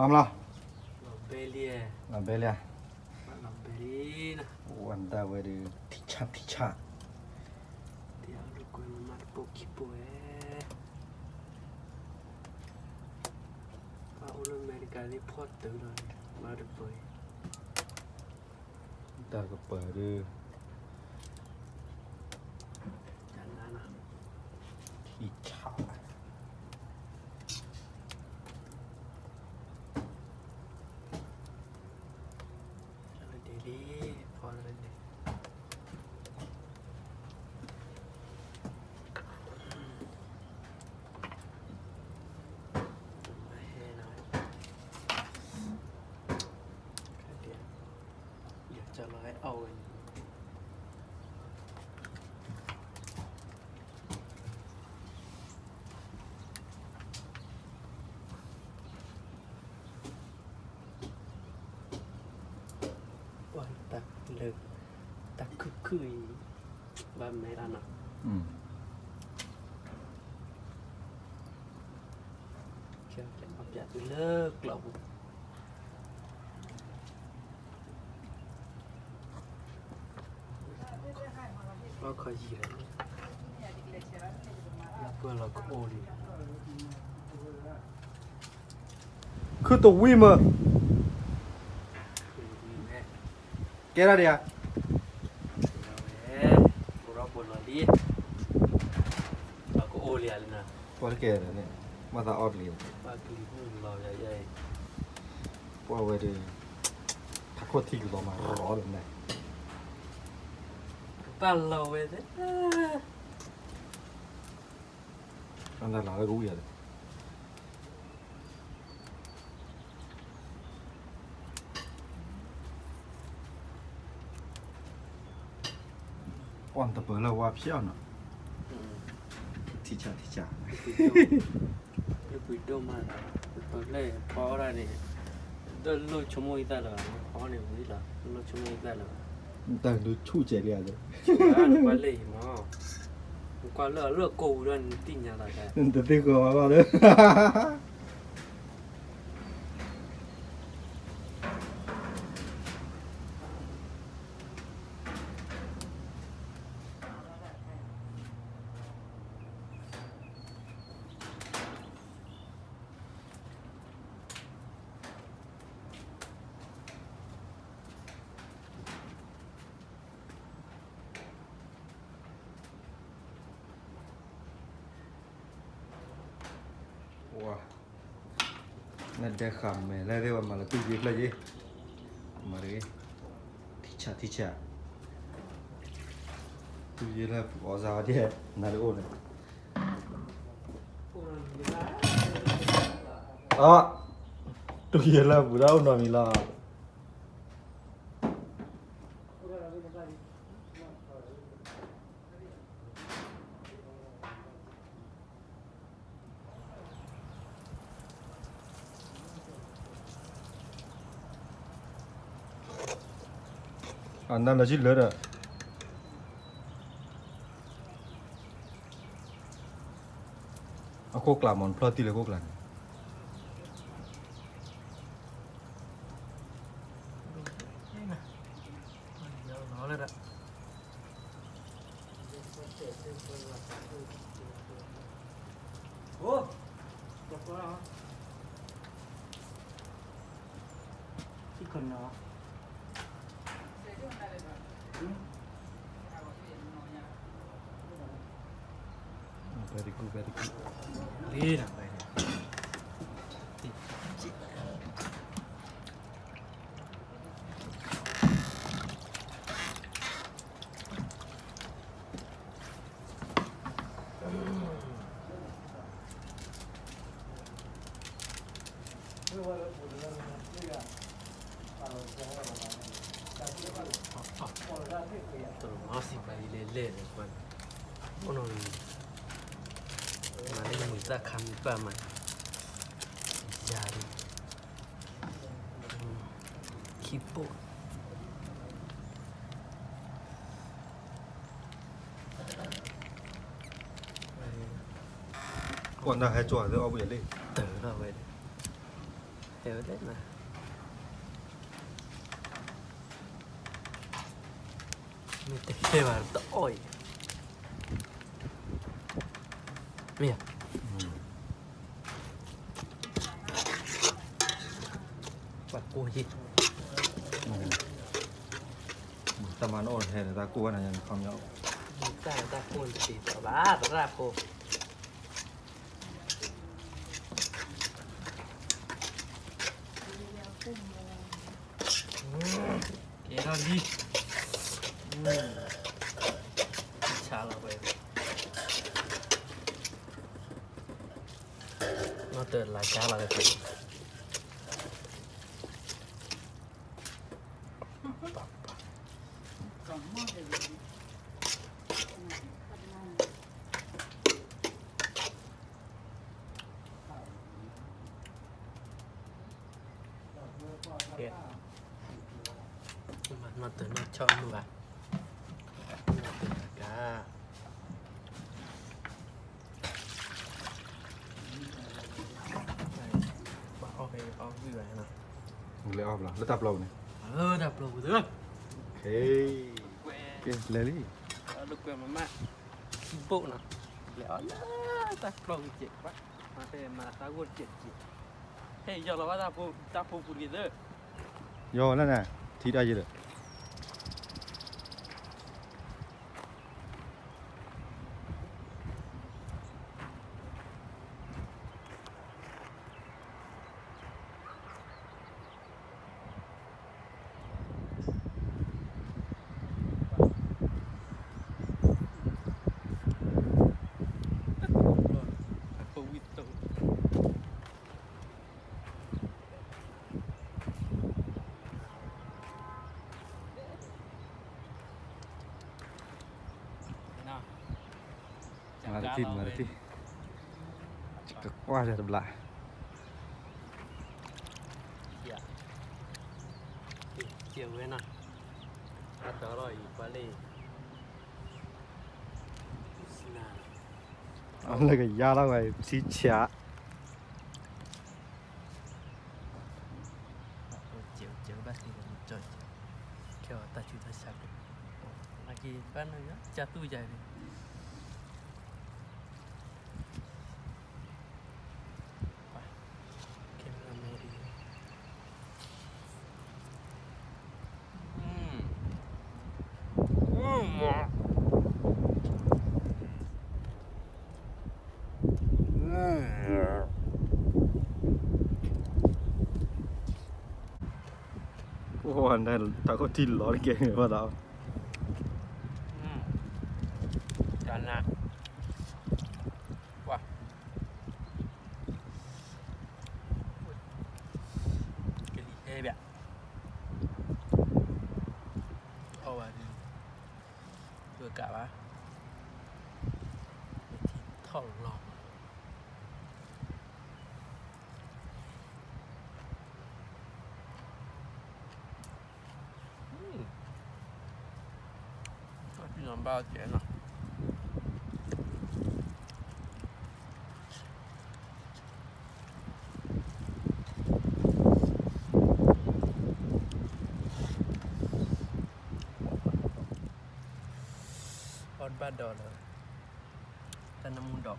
妈妈了，老贝咧，那别了，老贝呢？完蛋，我的提叉，屌，如果你妈的不起不哎，把我们美国的破掉了，妈的不哎，大个白的简单啊，提叉，这个弟弟破了的。จะร้อยเอาเองวันตักเลิกตักคือบ้านไม่ร้านอ่ะเชื่อจะเอาอยากเลิกเราเราเคยยีเลยแล้วเพื่อนเราก็โอลี คือตัววิ่งมา คือมีแม่ แกอะไรเดีย เราบนเราดีเราก็โอเลียเลยนะ พอแกอะไรเนี่ยมาตาออดเลย ปากลีพุ่งเราใหญ่ พอเวทีทักโคตรที่กูต่อมาร้อนเลยนะ ๆบ้านเราเว้ย อันนั้นเรารู้อย่างอ่อนตะเปิดแล้วว่าเพี้ยนอ่ะที่จ่า อยู่ปีโดมาตัวเล่พออะไรเนี่ยตัวลูกชั่วโมงได้แล้วพอเนี่ยวิ่งละลูกชั่วโมงได้แล้ว แต่ดูชู้เจริญเลย ช่วยกันไปเลยมั้งกว่าเลือกกูด้วยติ่งอะไรกัน แต่ที่กูว่าก็เลย ว้านั่นได้คำไหมแล้วเรียกว่ามาแล้วตู้ยึดเลยยี่มาเลยที่ชาตู้ยึดแล้วออซาเดียนั่นเลยโอ้เนี่ยอ๋อตู้ยึดแล้วบุราอุนอมิลาอันนั้นเราชิลเลยอ่ะเอาโคกลามอนพลอตีเลยโคกลามโอ้จบแล้วที่คนเนาะ very good ดีนะไปตัวน้องสิไปเล่นเลยคนโอ้โหมาเล่นมือจะคำประมาณยาดิคิปโป ก่อนหน้าให้จอดแล้วเอาไปเลย เต๋อเราไป Te vede na. Mi te guarda oi. Mia. Bắt cô gì? ตะมันอ่อนแทนตะกวนอะไรอย่างความยาว Ta con chỉ tao bá tao ra cô. Kể nó đi. Chả là vậy. Nó tưởng là chả là cái gì. Kìa. Nó tưởng nó cho luôn à. Nó tưởng là cá. Bảo về bảo vui vẻ nào. เลยออกแล้วตับเราเนี่ย Đập lù nữa. เฮ้ยเก่งเลยลี่ Được quyền mà mẹ. Bộ nào. Léo ta lù chết quá. Mà thế mà ta quên chết chết. Hey, giờ là bắt ta phụ phụ gì nữa. ยอแล้วน่ะทีได้ยังเลย Phụ vịt tụ. Nào. มาที่มาที่ก็กว่าจะทำลาย Dạ. Chiều với nào. Bắt đó rồi qua lì. Nào. เอาเลยก็ยาแล้วไงสีเฉีย Chiều bác thì một trời. Kêu ta chú ta sạc. Là kỳ bác này á, cha tôi dài đi. Camera đi. Ô anh đây tao có tin lót kia mà tao Chán nè. Wow. Cái gì hê bẹ. Ô bà đi. Vừa cả bá. Thỏ lòng. Đi làm bao tiền nào. Con ba đỏ rồi. Ta năm muôn đỏ.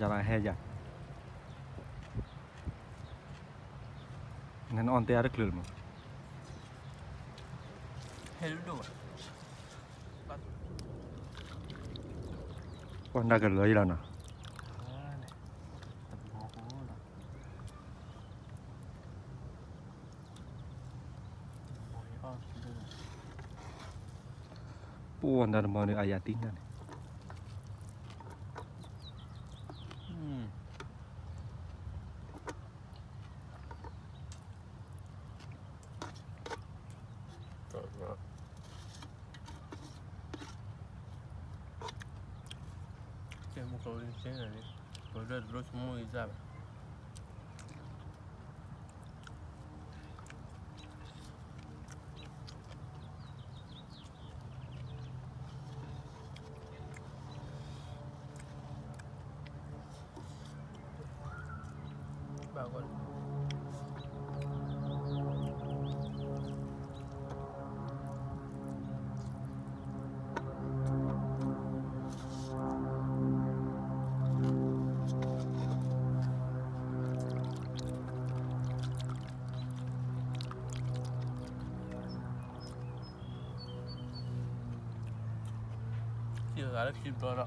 จะมาให้ยังงั้นออนเตียร์คลืมมั้ง Hello. วันได้กันเลยแล้วนะ ม Oh, anda mau ni ayatin kan. Saya muka orang Cina ni, boleh terus semua izab. Bagus. Dia ada kibara.